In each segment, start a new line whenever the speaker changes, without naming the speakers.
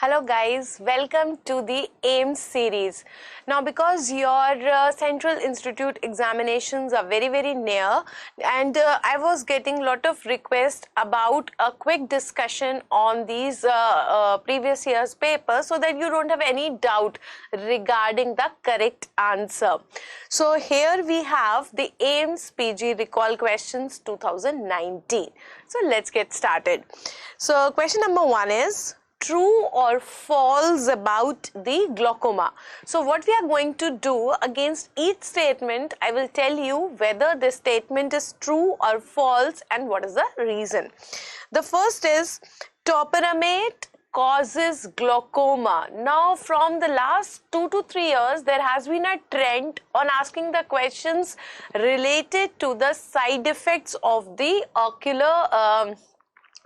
Hello guys, welcome to the AIMS series. Now because your Central Institute examinations are very near and I was getting lot of requests about a quick discussion on these previous year's papers so that you don't have any doubt regarding the correct answer. So here we have the AIMS PG Recall Questions 2019. So let's get started. So question number 1 is true or false about the glaucoma. So what we are going to do, against each statement I will tell you whether this statement is true or false and what is the reason. The first is topiramate causes glaucoma. Now from the last 2 to 3 years there has been a trend on asking the questions related to the side effects of the ocular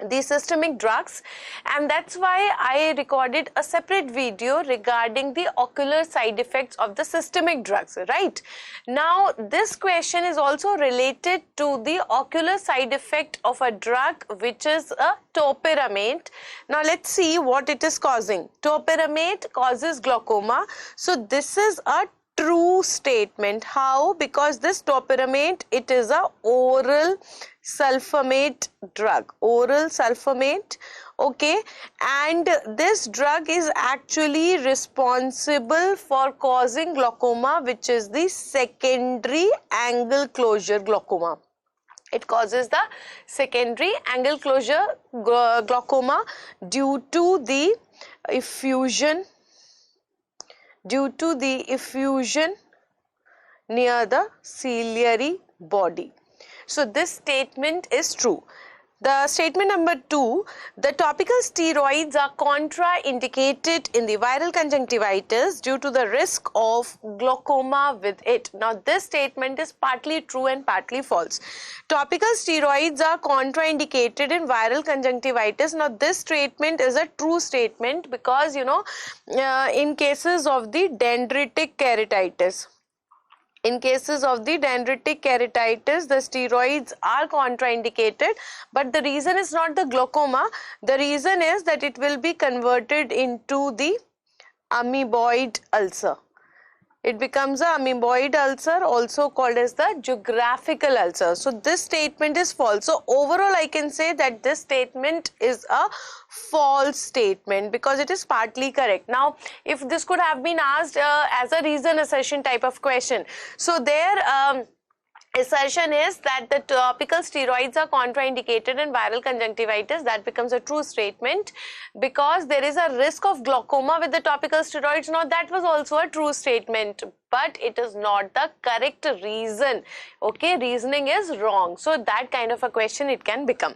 the systemic drugs, and that's why I recorded a separate video regarding the ocular side effects of the systemic drugs, right? Now this question is also related to the ocular side effect of a drug which is a topiramate. Now let's see what it is causing. Topiramate causes glaucoma. So this is a true statement. How? Because this topiramate, it is a oral sulfamate drug, oral sulfamate, okay, and this drug is actually responsible for causing glaucoma, which is the secondary angle closure glaucoma. It causes the secondary angle closure glaucoma due to the effusion near the ciliary body. So this statement is true. The statement number 2, the topical steroids are contraindicated in the viral conjunctivitis due to the risk of glaucoma with it. Now this statement is partly true and partly false. Topical steroids are contraindicated in viral conjunctivitis. Now this statement is a true statement because in cases of the dendritic keratitis. In cases of the dendritic keratitis, the steroids are contraindicated, but the reason is not the glaucoma. The reason is that it will be converted into the amoeboid ulcer. It becomes a amoeboid ulcer, also called as the geographical ulcer. So this statement is false. So overall I can say that this statement is a false statement because it is partly correct. Now if this could have been asked as a reason assertion type of question, so there assertion is that the topical steroids are contraindicated in viral conjunctivitis. That becomes a true statement because there is a risk of glaucoma with the topical steroids. Now that was also a true statement, but it is not the correct reason. Okay, reasoning is wrong. So that kind of a question it can become.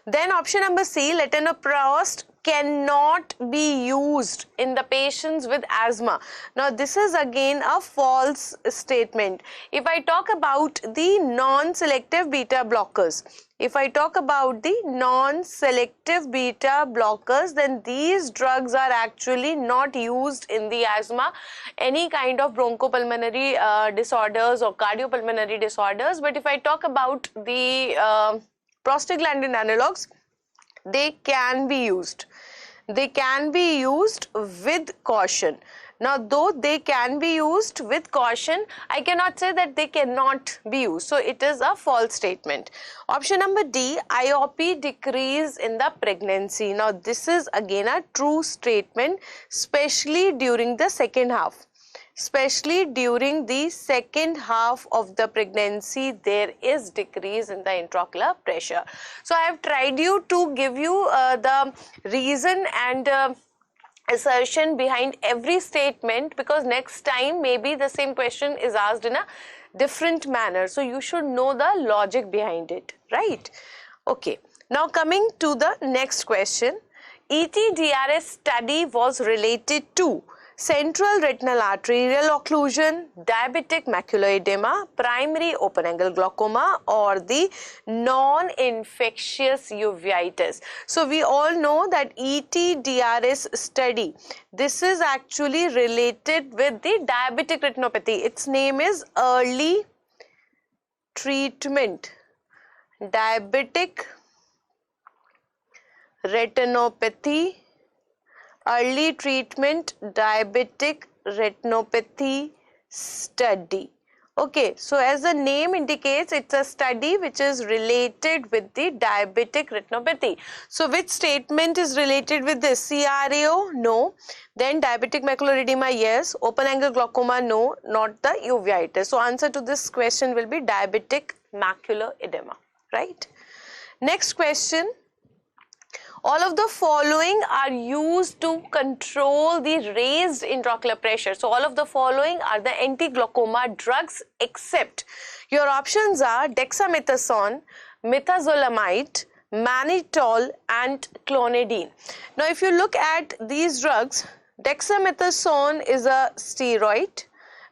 Then option number C, latanoprost cannot be used in the patients with asthma. Now this is again a false statement. If I talk about the non-selective beta blockers, then these drugs are actually not used in the asthma, any kind of bronchopulmonary disorders or cardiopulmonary disorders. But if I talk about the prostaglandin analogs, they can be used. They can be used with caution. Now though they can be used with caution, I cannot say that they cannot be used. So it is a false statement. Option number D, IOP decrease in the pregnancy. Now this is again a true statement, especially during the second half. Especially during the second half of the pregnancy, there is decrease in the intraocular pressure. So I have tried to give you the reason and assertion behind every statement, because next time maybe the same question is asked in a different manner. So you should know the logic behind it, right? Okay, now coming to the next question. ETDRS study was related to central retinal arterial occlusion, diabetic macular edema, primary open angle glaucoma, or the non-infectious uveitis. So we all know that ETDRS study, this is actually related with the diabetic retinopathy. Its name is early treatment diabetic retinopathy early treatment diabetic retinopathy study. Okay, so as the name indicates, it's a study which is related with the diabetic retinopathy. So which statement is related with this? CRAO? No. Then diabetic macular edema? Yes. Open angle glaucoma? No. Not the uveitis. So answer to this question will be diabetic macular edema, right? Next question. All of the following are used to control the raised intraocular pressure. So all of the following are the anti-glaucoma drugs except your options are dexamethasone, midazolamide, mannitol and clonidine. Now if you look at these drugs, dexamethasone is a steroid,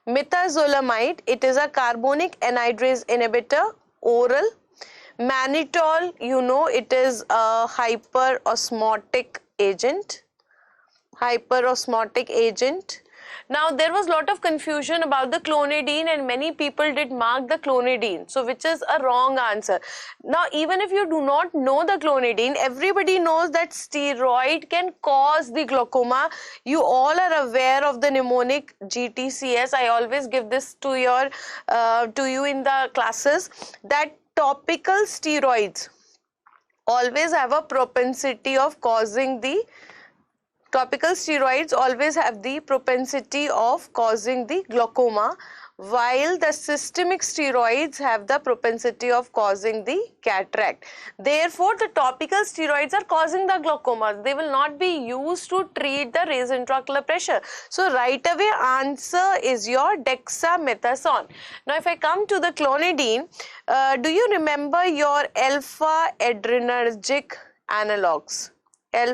midazolamide, it is a carbonic anhydrase inhibitor, oral. Mannitol, you know, it is a hyperosmotic agent. Now there was a lot of confusion about the clonidine and many people did mark the clonidine, so which is a wrong answer. Now even if you do not know the clonidine, everybody knows that steroid can cause the glaucoma. You all are aware of the mnemonic GTCS. I always give this to you in the classes, that topical steroids always have a propensity of causing the glaucoma, while the systemic steroids have the propensity of causing the cataract. Therefore, the topical steroids are causing the glaucoma. They will not be used to treat the raised intraocular pressure. So, right away answer is your dexamethasone. Now, if I come to the clonidine, do you remember your alpha adrenergic analogs? So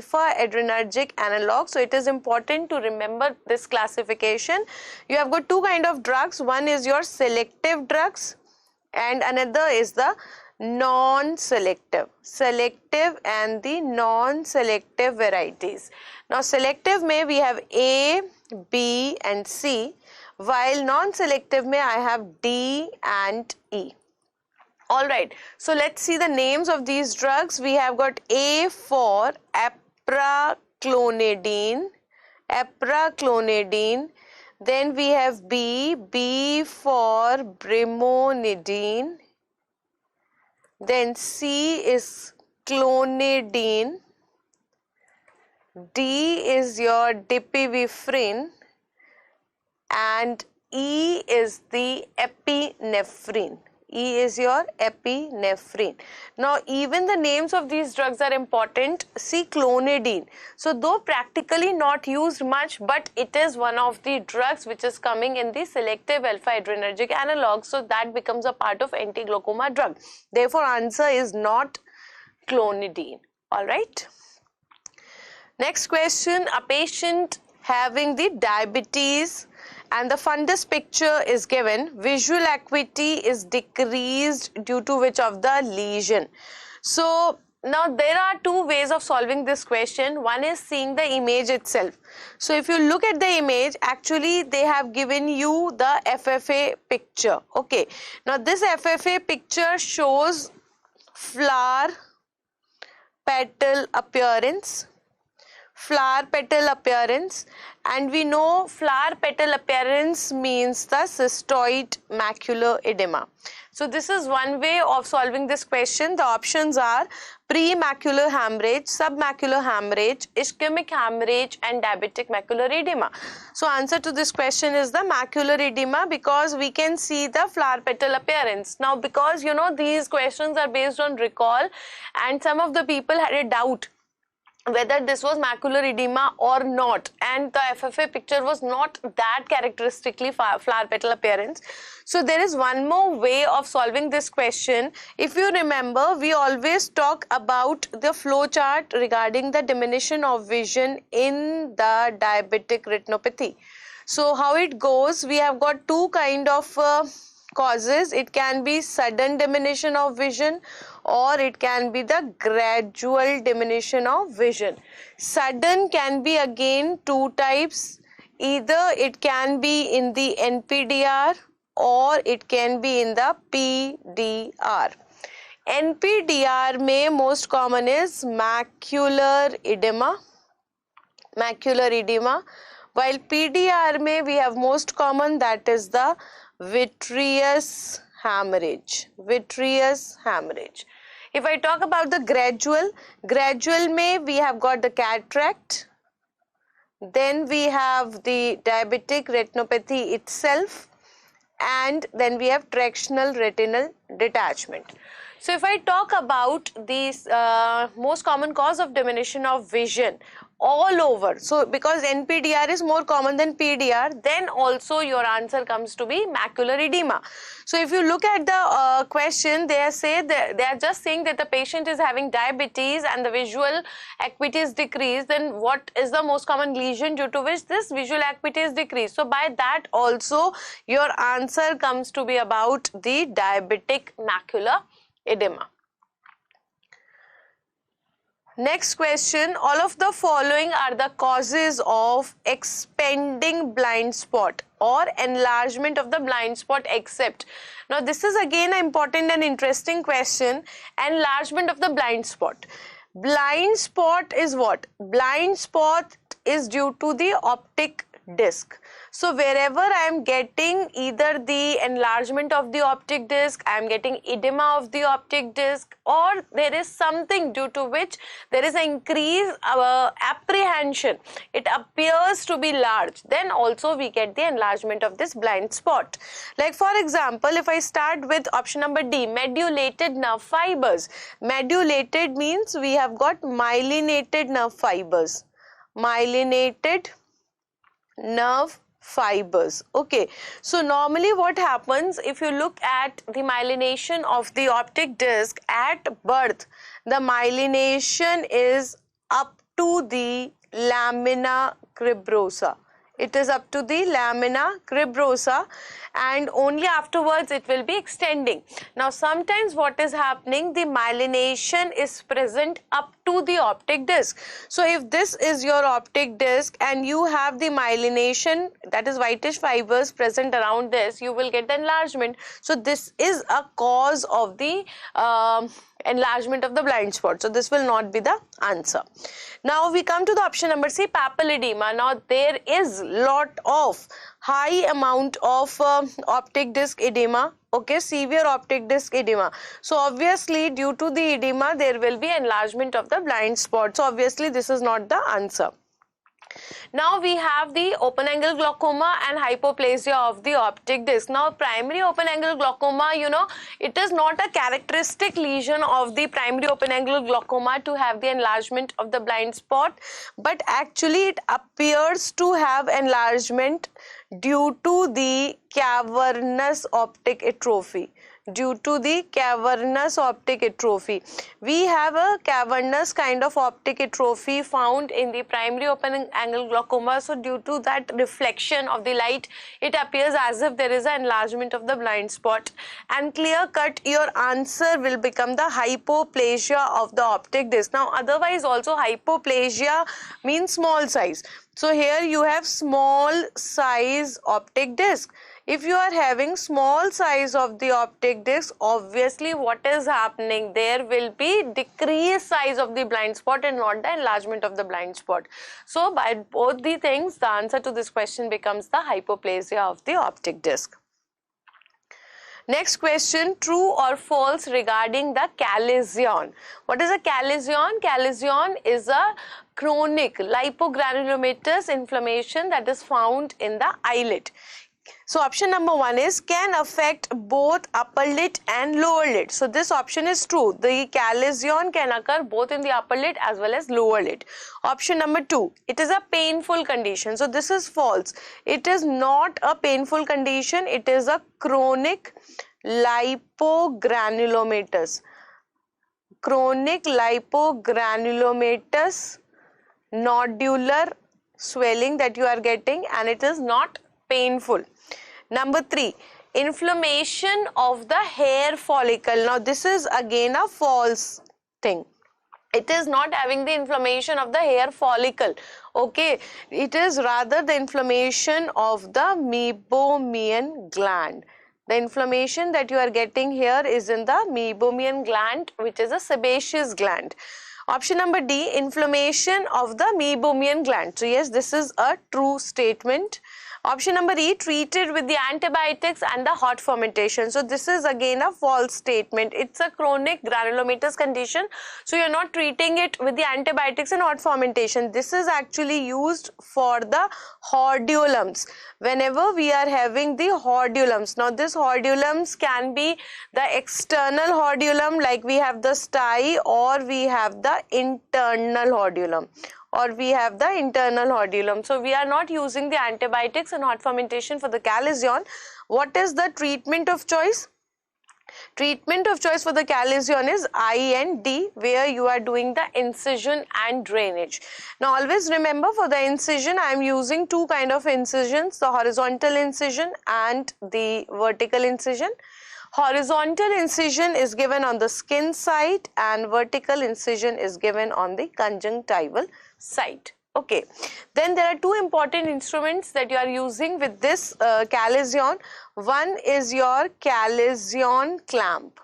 it is important to remember this classification. You have got two kind of drugs. One is your selective drugs and another is the non-selective. Selective and the non-selective varieties. Now selective may we have A, B and C, while non-selective may I have D and E. Alright, so let's see the names of these drugs. We have got A for apraclonidine, then we have B for brimonidine, then C is clonidine, D is your dipivefrin and E is the epinephrine. Now even the names of these drugs are important. See clonidine. So though practically not used much, but it is one of the drugs which is coming in the selective alpha adrenergic analog. So that becomes a part of anti-glaucoma drug. Therefore answer is not clonidine. Alright. Next question. A patient having the diabetes and the fundus picture is given, visual acuity is decreased due to which of the lesion? So now there are two ways of solving this question. One is seeing the image itself. So if you look at the image, actually they have given you the FFA picture. Okay, now this FFA picture shows flower petal appearance, and we know flower petal appearance means the cystoid macular edema. So this is one way of solving this question. The options are premacular hemorrhage, submacular hemorrhage, ischemic hemorrhage and diabetic macular edema. So answer to this question is the macular edema, because we can see the flower petal appearance. Now because you know these questions are based on recall and some of the people had a doubt whether this was macular edema or not, and the FFA picture was not that characteristically flower petal appearance. So there is one more way of solving this question. If you remember, we always talk about the flow chart regarding the diminution of vision in the diabetic retinopathy. So how it goes, we have got two kind of causes. It can be sudden diminution of vision or it can be the gradual diminution of vision. Sudden can be again two types. Either it can be in the NPDR or it can be in the PDR. NPDR में most common is macular edema. macular edema, while PDR may we have most common, that is the vitreous hemorrhage. Vitreous hemorrhage. If I talk about the gradual may we have got the cataract, then we have the diabetic retinopathy itself, and then we have tractional retinal detachment. So if I talk about these most common cause of diminution of vision all over, so because NPDR is more common than PDR, then also your answer comes to be macular edema. So if you look at the question, they are just saying that the patient is having diabetes and the visual acuity is decreased, then what is the most common lesion due to which this visual acuity is decreased? So by that also your answer comes to be about the diabetic macular edema. Next question, all of the following are the causes of expanding blind spot or enlargement of the blind spot except. Now this is again an important and interesting question, enlargement of the blind spot. Blind spot is what? Blind spot is due to the optic disc. So wherever I am getting either the enlargement of the optic disc, I am getting edema of the optic disc, or there is something due to which there is an increased apprehension, it appears to be large, then also we get the enlargement of this blind spot. Like for example, if I start with option number D, medullated nerve fibers. Medullated means we have got myelinated nerve fibers. Myelinated nerve fibers. Okay, so normally what happens, if you look at the myelination of the optic disc at birth, the myelination is up to the lamina cribrosa. It is up to the lamina cribrosa, and only afterwards it will be extending. Now sometimes what is happening, the myelination is present up to the optic disc. So if this is your optic disc and you have the myelination, that is whitish fibers present around this, you will get the enlargement. So this is a cause of the enlargement of the blind spot. So this will not be the answer. Now we come to the option number C, papilledema. Now there is lot of high amount of optic disc edema. Okay, severe optic disc edema. So obviously due to the edema there will be enlargement of the blind spot. So obviously this is not the answer. Now we have the open angle glaucoma and hypoplasia of the optic disc. Now primary open angle glaucoma, you know, it is not a characteristic lesion of the primary open angle glaucoma to have the enlargement of the blind spot, but actually it appears to have enlargement due to the cavernous optic atrophy. Due to the cavernous optic atrophy, we have a cavernous kind of optic atrophy found in the primary open angle glaucoma. So due to that reflection of the light, it appears as if there is an enlargement of the blind spot, and clear cut your answer will become the hypoplasia of the optic disc. Now otherwise also hypoplasia means small size. So here you have small size optic disc. If you are having small size of the optic disc, obviously what is happening, there will be decreased size of the blind spot and not the enlargement of the blind spot. So by both the things, the answer to this question becomes the hypoplasia of the optic disc. Next question, true or false regarding the chalazion. What is a chalazion? Chalazion is a chronic lipogranulomatous inflammation that is found in the eyelid. So option number 1 is can affect both upper lid and lower lid. So this option is true. The chalazion can occur both in the upper lid as well as lower lid. Option number 2, it is a painful condition. So this is false. It is not a painful condition. It is a chronic lipogranulomatous. Chronic lipogranulomatous nodular swelling that you are getting, and it is not painful. Number 3, inflammation of the hair follicle. Now this is again a false thing. It is not having the inflammation of the hair follicle. Okay, it is rather the inflammation of the meibomian gland. The inflammation that you are getting here is in the meibomian gland, which is a sebaceous gland. Option number D, inflammation of the meibomian gland. So yes, this is a true statement. Option number E, treated with the antibiotics and the hot fermentation. So this is again a false statement. It's a chronic granulomatous condition. So you're not treating it with the antibiotics and hot fermentation. This is actually used for the hordeolums. Whenever we are having the hordeolums. Now this hordeolums can be the external hordeolum, like we have the stye, or we have the internal hordeolum. So we are not using the antibiotics and hot fermentation for the chalcyon. What is the treatment of choice? Treatment of choice for the chalcyon is I and D, where you are doing the incision and drainage. Now always remember, for the incision I am using two kind of incisions, the horizontal incision and the vertical incision. Horizontal incision is given on the skin side and vertical incision is given on the conjunctival side. Okay, then there are two important instruments that you are using with this chalcyon. One is your chalcyon clamp.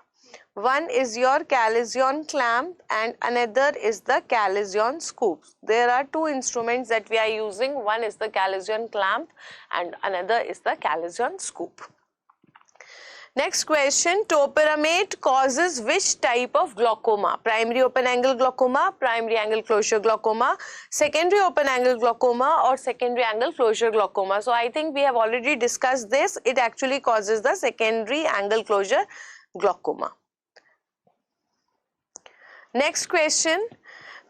And another is the chalcyon scoop. There are two instruments that we are using. One is the chalcyon clamp and another is the chalcyon scoop. Next question, topiramate causes which type of glaucoma? Primary open angle glaucoma, primary angle closure glaucoma, secondary open angle glaucoma, or secondary angle closure glaucoma. So I think we have already discussed this. It actually causes the secondary angle closure glaucoma. Next question,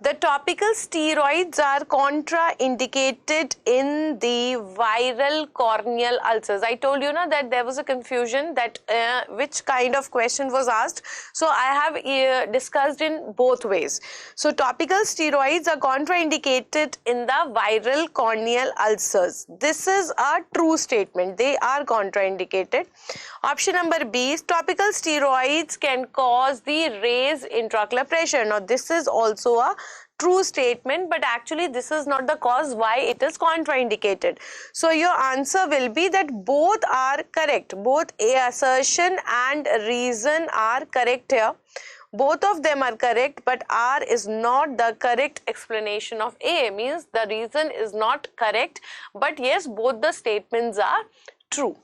the topical steroids are contraindicated in the viral corneal ulcers. I told you that there was a confusion that which kind of question was asked. So I have discussed in both ways. So topical steroids are contraindicated in the viral corneal ulcers. This is a true statement. They are contraindicated. Option number B, topical steroids can cause the raised intraocular pressure. Now this is also a true statement, but actually this is not the cause why it is contraindicated. So your answer will be that both are correct. Both A, assertion and reason are correct here. Both of them are correct, but R is not the correct explanation of A, means the reason is not correct, but yes, both the statements are true.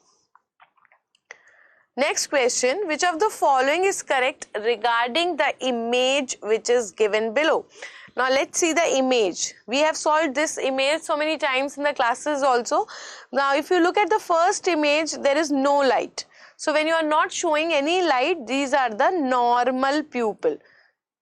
Next question, which of the following is correct regarding the image which is given below? Now let's see the image. We have solved this image so many times in the classes also. Now if you look at the first image, there is no light. So when you are not showing any light, these are the normal pupil.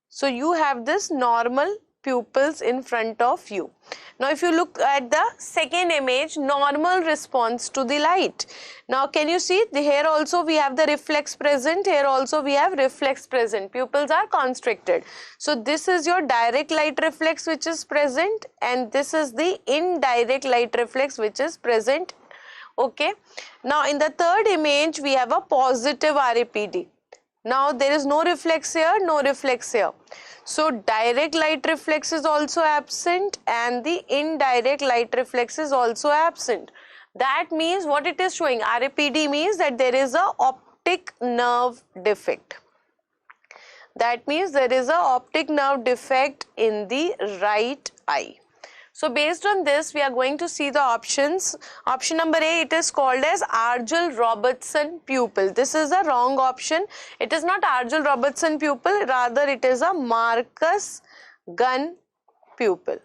So you have this normal pupils in front of you. Now if you look at the second image, normal response to the light. Now can you see here also we have the reflex present, here also we have reflex present, pupils are constricted. So this is your direct light reflex which is present, and this is the indirect light reflex which is present. Okay, now in the third image we have a positive RAPD. Now there is no reflex here, no reflex here. So direct light reflex is also absent and the indirect light reflex is also absent. That means what it is showing, RAPD means that there is a optic nerve defect. That means there is a optic nerve defect in the right eye. So based on this, we are going to see the options. Option number A, it is called as Argyll-Robertson pupil. This is the wrong option. It is not Argyll-Robertson pupil, rather it is a Marcus Gunn pupil.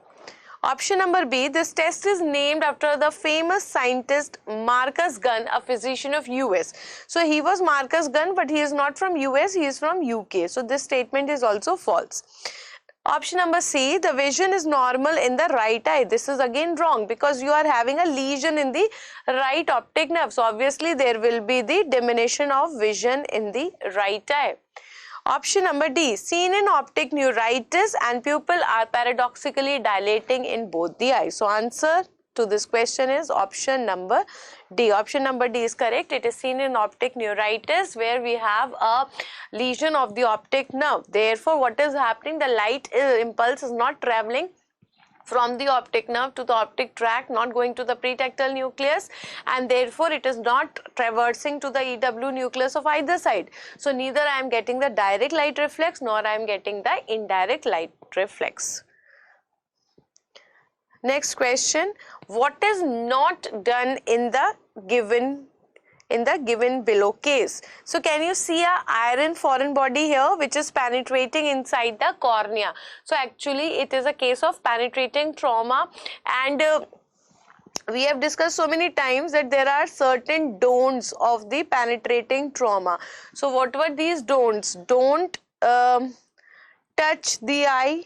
Option number B, this test is named after the famous scientist Marcus Gunn, a physician of US. So he was Marcus Gunn, but he is not from US, he is from UK. So this statement is also false. Option number C, the vision is normal in the right eye. This is again wrong because you are having a lesion in the right optic nerve. So obviously there will be the diminution of vision in the right eye. Option number D, seen in optic neuritis and pupil are paradoxically dilating in both the eyes. So answer to this question is option number D. Option number D is correct. It is seen in optic neuritis where we have a lesion of the optic nerve. Therefore, what is happening? The light impulse is not traveling from the optic nerve to the optic tract, not going to the pretectal nucleus, and therefore it is not traversing to the EW nucleus of either side. So neither I am getting the direct light reflex nor I am getting the indirect light reflex. Next question, what is not done in the given below case? So can you see a iron foreign body here which is penetrating inside the cornea? So actually it is a case of penetrating trauma, and we have discussed so many times that there are certain don'ts of the penetrating trauma. So what were these don'ts? Don't touch the eye,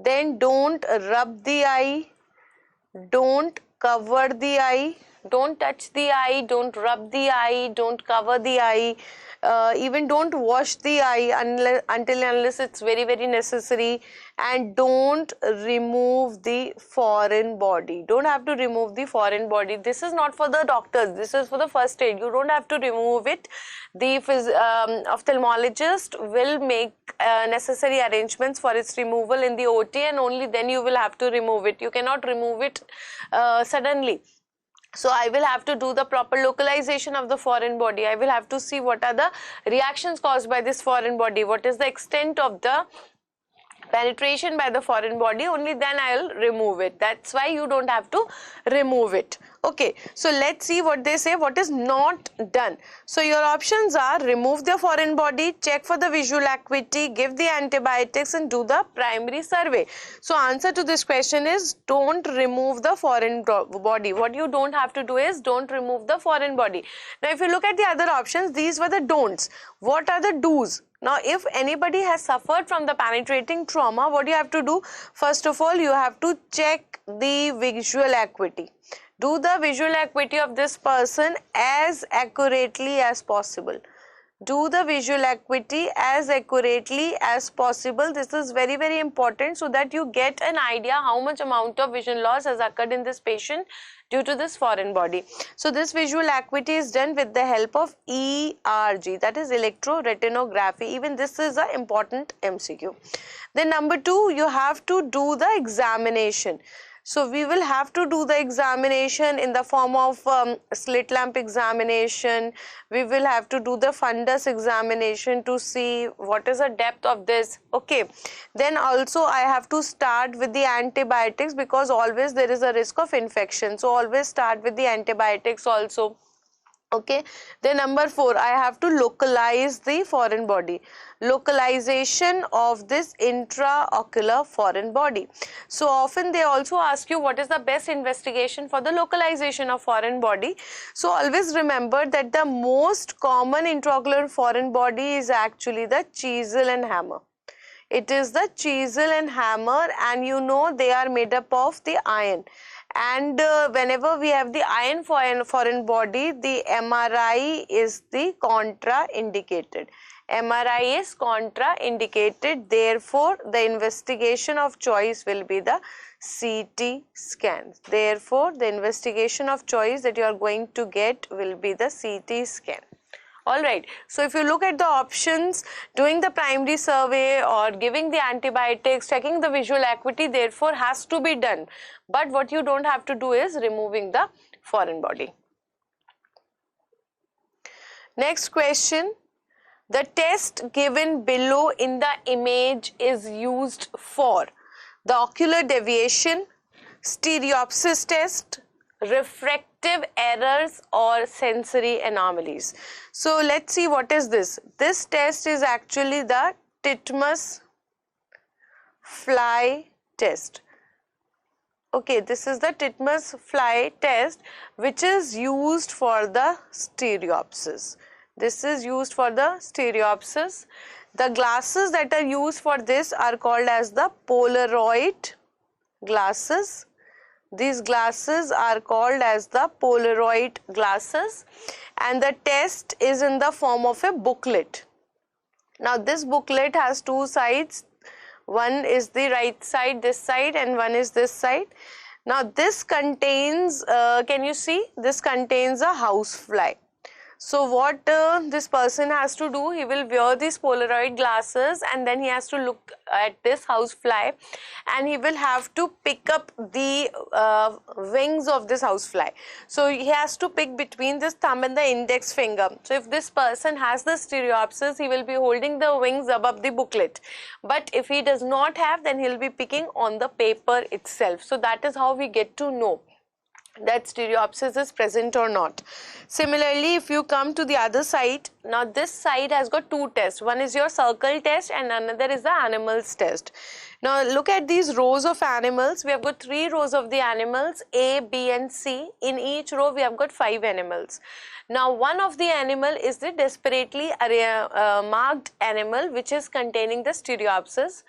then don't rub the eye, don't cover the eye, don't touch the eye, don't rub the eye, don't cover the eye, even don't wash the eye unless it's very necessary, and don't remove the foreign body. Don't have to remove the foreign body. This is not for the doctors, this is for the first aid. You don't have to remove it. The ophthalmologist will make necessary arrangements for its removal in the OT, and only then you will have to remove it. You cannot remove it suddenly. So I will have to do the proper localization of the foreign body. I will have to see what are the reactions caused by this foreign body, what is the extent of the penetration by the foreign body, only then I will remove it. That's why you don't have to remove it. Okay, so let's see what they say, what is not done. So your options are remove the foreign body, check for the visual acuity, give the antibiotics, and do the primary survey. So answer to this question is don't remove the foreign body. What you don't have to do is don't remove the foreign body. Now if you look at the other options, these were the don'ts. What are the do's? Now, if anybody has suffered from the penetrating trauma, what you have to do? First of all, you have to check the visual acuity. Do the visual acuity of this person as accurately as possible. Do the visual acuity as accurately as possible. This is very important, so that you get an idea how much amount of vision loss has occurred in this patient due to this foreign body. So this visual acuity is done with the help of ERG, that is electroretinography. Even this is an important MCQ. Then number 2, you have to do the examination. So we will have to do the examination in the form of slit lamp examination. We will have to do the fundus examination to see what is the depth of this. Okay, then also I have to start with the antibiotics, because always there is a risk of infection, so always start with the antibiotics also. Okay, then number 4, I have to localize the foreign body. Localization of this intraocular foreign body. So often they also ask you what is the best investigation for the localization of foreign body. So always remember that the most common intraocular foreign body is actually the chisel and hammer. It is the chisel and hammer, and you know they are made up of the iron. And whenever we have the iron foreign body, the MRI is the contraindicated. MRI is contraindicated. Therefore, the investigation of choice will be the CT scan. Therefore, the investigation of choice that you are going to get will be the CT scan. Alright, so if you look at the options, doing the primary survey or giving the antibiotics, checking the visual acuity, therefore has to be done. But what you don't have to do is removing the foreign body. Next question, the test given below in the image is used for the ocular deviation, stereopsis test, refractive errors, or sensory anomalies. So let's see what is this. This test is actually the Titmus fly test. Okay, this is the Titmus fly test, which is used for the stereopsis. This is used for the stereopsis. The glasses that are used for this are called as the Polaroid glasses. These glasses are called as the Polaroid glasses, and the test is in the form of a booklet. Now this booklet has two sides. One is the right side, this side, and one is this side. Now this contains, can you see? This contains a housefly. So what this person has to do, he will wear these Polaroid glasses and then he has to look at this housefly and he will have to pick up the wings of this housefly. So he has to pick between this thumb and the index finger. So if this person has the stereopsis, he will be holding the wings above the booklet. But if he does not have, then he'll be picking on the paper itself. So that is how we get to know that stereopsis is present or not. Similarly, if you come to the other side, now this side has got two tests. One is your circle test and another is the animals test. Now look at these rows of animals. We have got 3 rows of the animals, A, B and C. In each row we have got 5 animals. Now one of the animal is the desperately marked animal which is containing the stereopsis.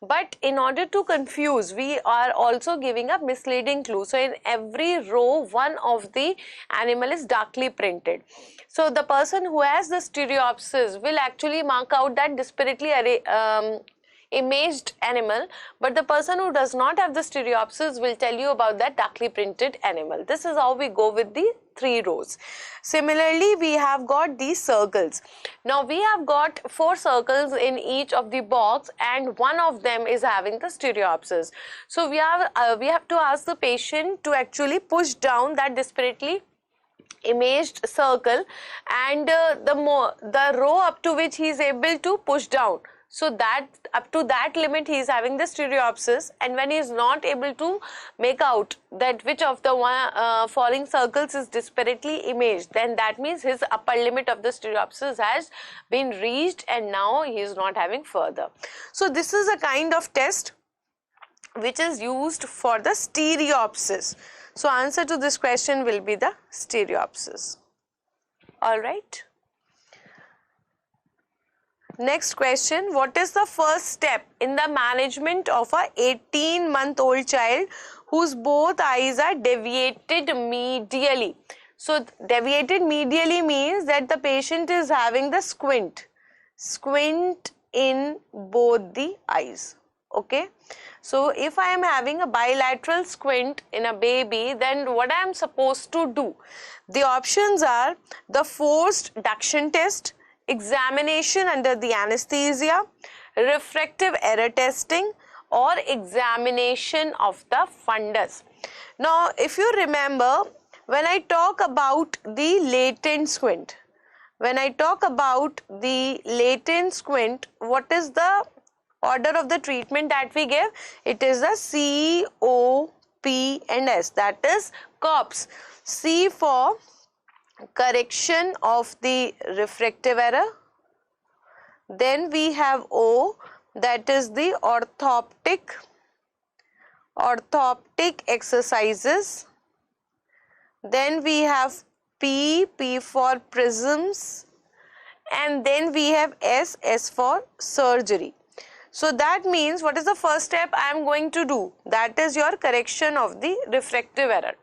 But in order to confuse, we are also giving a misleading clue. So in every row, one of the animal is darkly printed. So the person who has the stereopsis will actually mark out that disparately imaged animal, but the person who does not have the stereopsis will tell you about that darkly printed animal. This is how we go with the 3 rows. Similarly, we have got these circles. Now we have got 4 circles in each of the box and one of them is having the stereopsis. So we have to ask the patient to actually push down that disparately imaged circle and the row up to which he is able to push down. So that up to that limit he is having the stereopsis, and when he is not able to make out that which of the falling circles is disparately imaged, then that means his upper limit of the stereopsis has been reached and now he is not having further. So this is a kind of test which is used for the stereopsis. So answer to this question will be the stereopsis. All right. Next question, what is the first step in the management of a 18-month-old child whose both eyes are deviated medially? So deviated medially means that the patient is having the squint in both the eyes. Okay, so if I am having a bilateral squint in a baby, then what I am supposed to do? The options are the forced duction test, examination under the anesthesia, refractive error testing, or examination of the fundus. Now if you remember, when I talk about the latent squint, what is the order of the treatment that we give? It is the C, O, P and S, that is COPS. C for correction of the refractive error, then we have O, that is the orthoptic exercises, then we have P for prisms, and then we have S for surgery. So that means what is the first step I am going to do? That is your correction of the refractive error.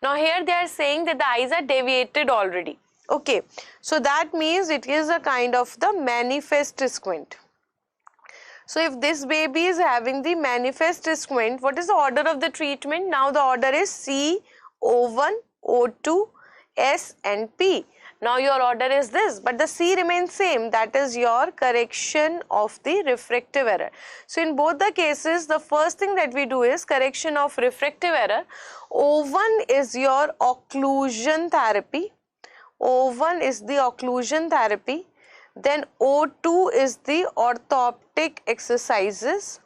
Now here they are saying that the eyes are deviated already. Okay, so that means it is a kind of the manifest squint. So if this baby is having the manifest squint, what is the order of the treatment? Now the order is C, O1, O2, S and P. Now your order is this, but the C remains same, that is your correction of the refractive error. So in both the cases, the first thing that we do is correction of refractive error. O1 is your occlusion therapy. O1 is the occlusion therapy. Then O2 is the orthoptic exercises.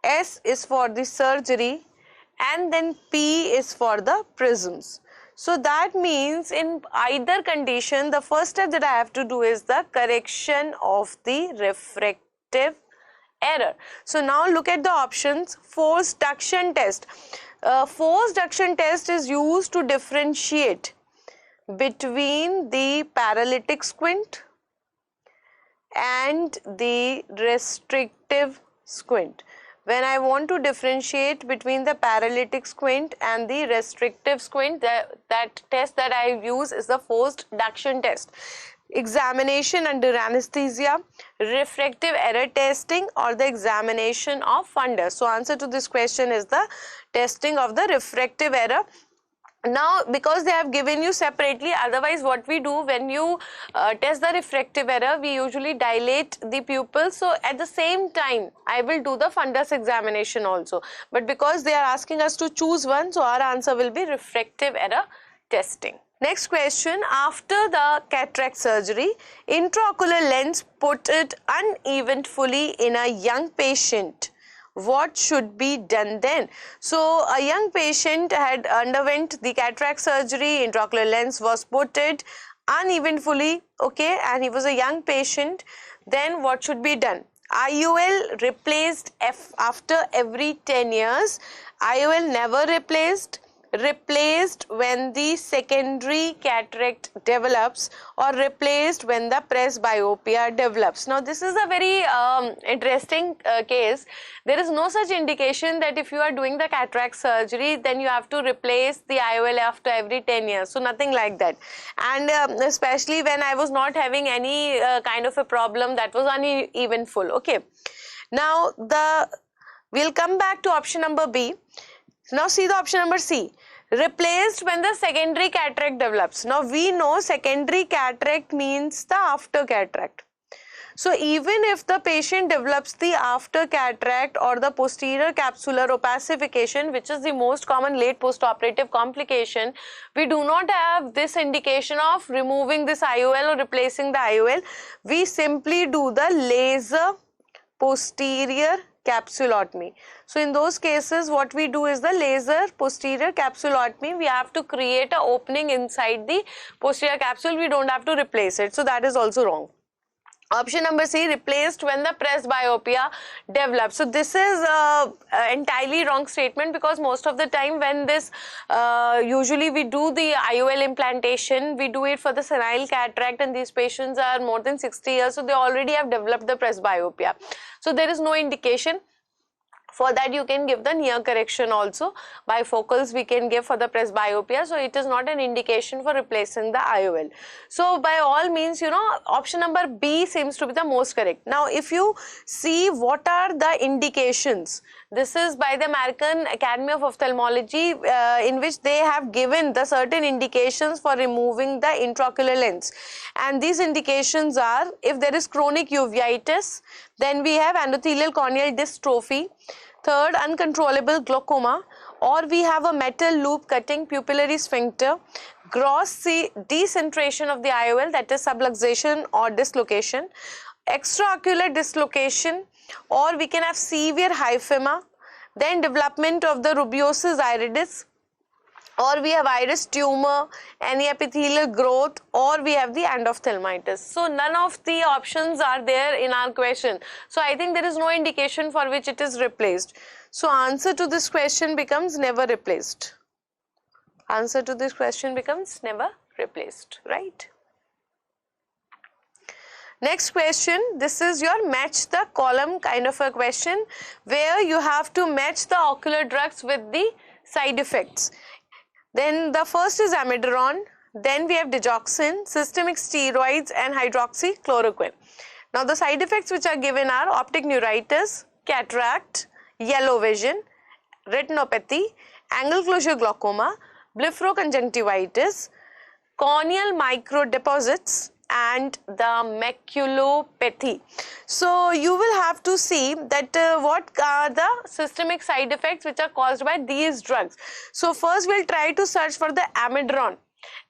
S is for the surgery. And then P is for the prisms. So that means in either condition, the first step that I have to do is the correction of the refractive error. So now look at the options. Forced duction test. Forced duction test is used to differentiate between the paralytic squint and the restrictive squint. When I want to differentiate between the paralytic squint and the restrictive squint, that test that I use is the forced duction test. Examination under anesthesia, refractive error testing, or the examination of fundus. So answer to this question is the testing of the refractive error. Now, because they have given you separately, otherwise what we do when you test the refractive error, we usually dilate the pupil. So at the same time, I will do the fundus examination also. But because they are asking us to choose one, so our answer will be refractive error testing. Next question, after the cataract surgery, intraocular lens put it uneventfully in a young patient. What should be done then? So a young patient had underwent the cataract surgery, intraocular lens was putted uneventfully, okay, and he was a young patient. Then what should be done? IOL replaced after every 10 years. IOL never replaced when the secondary cataract develops, or replaced when the presbyopia develops. Now this is a very interesting case. There is no such indication that if you are doing the cataract surgery, then you have to replace the IOL after every 10 years. So nothing like that. And especially when I was not having any kind of a problem that was uneventful. Okay. Now we'll come back to option number B. Now see the option number C. Replaced when the secondary cataract develops. Now we know secondary cataract means the after cataract. So even if the patient develops the after cataract or the posterior capsular opacification, which is the most common late postoperative complication, we do not have this indication of removing this IOL or replacing the IOL. We simply do the laser posterior capsulotomy. So in those cases, what we do is the laser posterior capsulotomy. We have to create an opening inside the posterior capsule. We don't have to replace it. So that is also wrong. Option number C, replaced when the presbyopia develops. So this is entirely wrong statement, because most of the time when this usually we do the IOL implantation, we do it for the senile cataract, and these patients are more than 60 years, so they already have developed the presbyopia. So there is no indication. For that you can give the near correction also. Bifocals we can give for the presbyopia. So it is not an indication for replacing the IOL. So by all means, you know, option number B seems to be the most correct. Now if you see what are the indications, this is by the American Academy of Ophthalmology, in which they have given the certain indications for removing the intraocular lens. And these indications are, if there is chronic uveitis, then we have endothelial corneal dystrophy. Third, uncontrollable glaucoma, or we have a metal loop cutting pupillary sphincter, gross decentration of the IOL, that is subluxation or dislocation, extraocular dislocation, or we can have severe hyphema, then development of the rubeosus iridis, or we have iris tumor, any epithelial growth, or we have the endophthalmitis. So none of the options are there in our question. So I think there is no indication for which it is replaced. So answer to this question becomes never replaced. Answer to this question becomes never replaced, right? Next question, this is your match the column kind of a question, where you have to match the ocular drugs with the side effects. Then the first is amiodarone, then we have digoxin, systemic steroids, and hydroxychloroquine. Now the side effects which are given are optic neuritis, cataract, yellow vision, retinopathy, angle closure glaucoma, blepharoconjunctivitis, corneal microdeposits, and the maculopathy. So you will have to see that what are the systemic side effects which are caused by these drugs. So first we'll try to search for the amiodarone.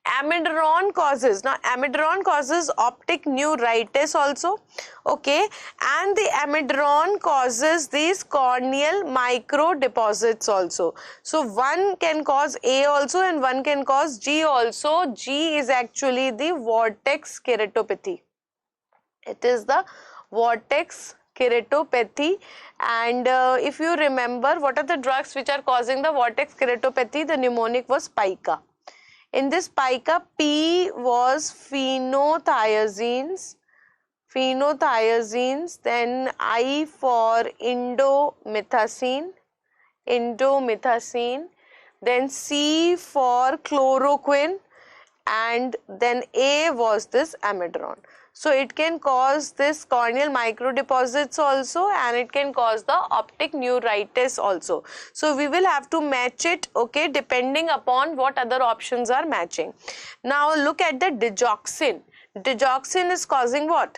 Amiodarone causes, now amiodarone causes optic neuritis also, okay, and the amiodarone causes these corneal micro deposits also. So one can cause A also and one can cause G also. G is actually the vortex keratopathy. It is the vortex keratopathy, and if you remember, what are the drugs which are causing the vortex keratopathy? The mnemonic was pica. In this pica, P was phenothiazines, then I for indomethacin, then C for chloroquine, and then A was this amidron. So it can cause this corneal microdeposits also, and it can cause the optic neuritis also. So we will have to match it, okay, depending upon what other options are matching. Now look at the digoxin. Digoxin is causing what?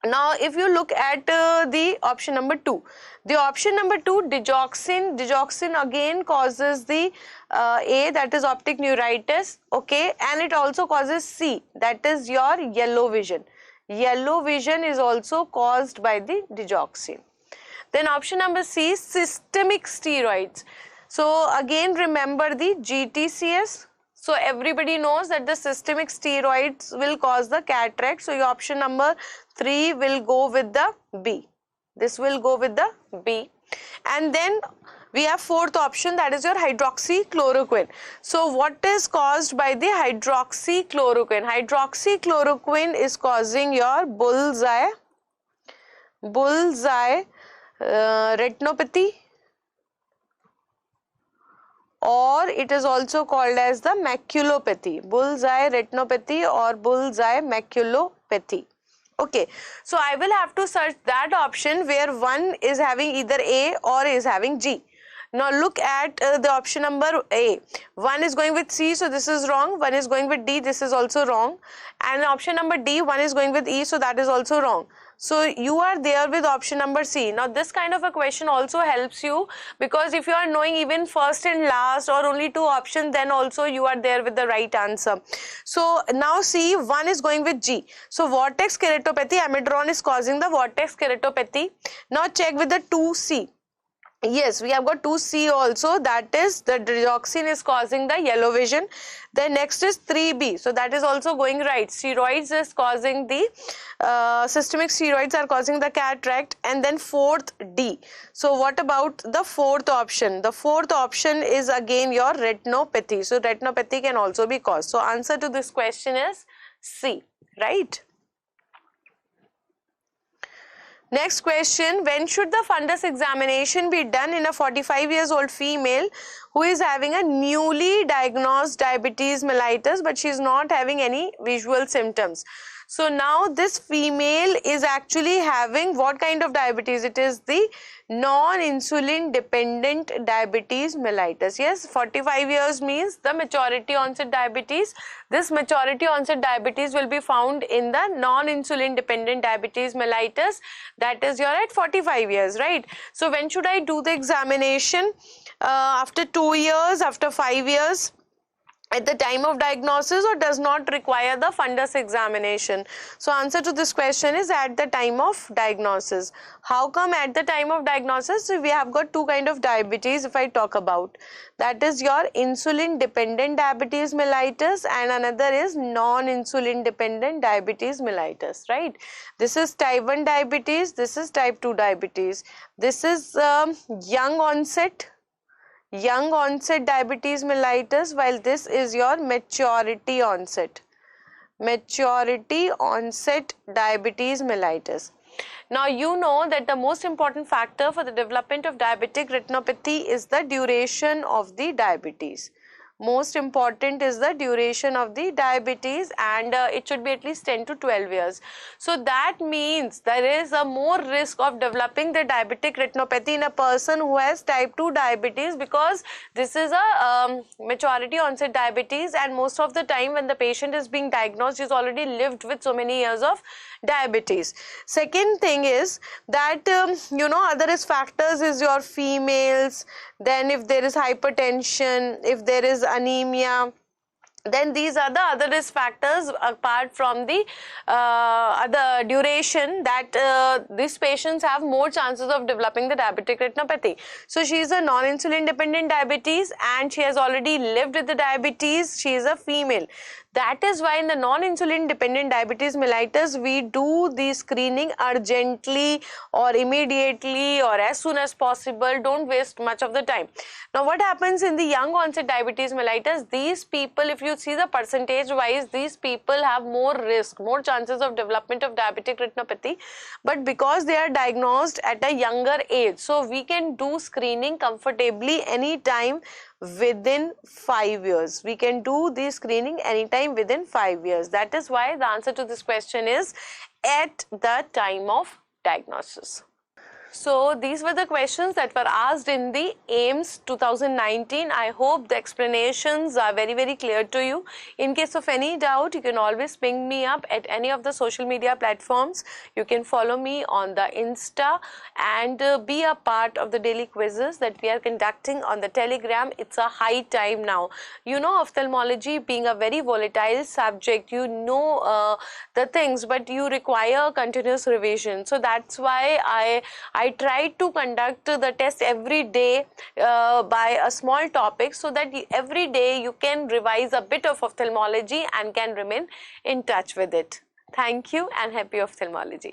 Now if you look at the option number 2, the option number 2, digoxin again causes the A, that is optic neuritis, okay, and it also causes C, that is your yellow vision. Yellow vision is also caused by the digoxin. Then option number C, systemic steroids. So again remember the GTCS. So everybody knows that the systemic steroids will cause the cataract. So your option number 3 will go with the B. This will go with the B. And then we have fourth option, that is your hydroxychloroquine. So what is caused by the hydroxychloroquine? Hydroxychloroquine is causing your bullseye retinopathy, or it is also called as the maculopathy, bullseye retinopathy or bullseye maculopathy. Okay, so I will have to search that option where one is having either A or is having G. Now look at the option number A. One is going with C, so this is wrong. One is going with D, this is also wrong. And option number D, one is going with E, so that is also wrong. So you are there with option number C. Now this kind of a question also helps you, because if you are knowing even first and last or only 2 options, then also you are there with the right answer. So now see, one is going with G. So vortex keratopathy, amidron is causing the vortex keratopathy. Now check with the 2C. Yes, we have got 2C also, that is the digoxin is causing the yellow vision. Then next is 3B, so that is also going right. Steroids is causing the systemic steroids are causing the cataract. And then fourth D. So what about the fourth option? The fourth option is again your retinopathy. So retinopathy can also be caused. So answer to this question is C, right? Next question, when should the fundus examination be done in a 45 years old female who is having a newly diagnosed diabetes mellitus, but she is not having any visual symptoms? So now this female is actually having what kind of diabetes? It is the non-insulin dependent diabetes mellitus. Yes, 45 years means the maturity onset diabetes. This maturity onset diabetes will be found in the non-insulin dependent diabetes mellitus. That is, you're at 45 years, right? So when should I do the examination? After 2 years, after 5 years? At the time of diagnosis, or does not require the fundus examination? So answer to this question is at the time of diagnosis. How come at the time of diagnosis? So we have got 2 kind of diabetes if I talk about. That is your insulin dependent diabetes mellitus, and another is non-insulin dependent diabetes mellitus, right? This is type 1 diabetes, this is type 2 diabetes. This is young onset diabetes mellitus, while this is your maturity onset diabetes mellitus. Now you know that the most important factor for the development of diabetic retinopathy is the duration of the diabetes. Most important is the duration of the diabetes, and it should be at least 10 to 12 years. So that means there is a more risk of developing the diabetic retinopathy in a person who has type 2 diabetes, because this is a maturity onset diabetes, and most of the time when the patient is being diagnosed, he's already lived with so many years of diabetes. Second thing is that other risk factors is your females. Then if there is hypertension, if there is anemia, then these are the other risk factors apart from the other duration, that these patients have more chances of developing the diabetic retinopathy. So she is a non-insulin dependent diabetes, and she has already lived with the diabetes. She is a female. That is why in the non-insulin dependent diabetes mellitus, we do the screening urgently or immediately or as soon as possible. Don't waste much of the time. Now what happens in the young onset diabetes mellitus? These people, if you see the percentage wise, these people have more risk, more chances of development of diabetic retinopathy, but because they are diagnosed at a younger age, so we can do screening comfortably anytime within 5 years. We can do the screening anytime within 5 years. That is why the answer to this question is at the time of diagnosis. So these were the questions that were asked in the AIIMS 2019. I hope the explanations are very, very clear to you. In case of any doubt, you can always ping me up at any of the social media platforms. You can follow me on the Insta and be a part of the daily quizzes that we are conducting on the Telegram. It's a high time now. You know, ophthalmology being a very volatile subject, you know the things, but you require continuous revision. So that's why I try to conduct the test every day by a small topic, so that every day you can revise a bit of ophthalmology and can remain in touch with it. Thank you and happy ophthalmology.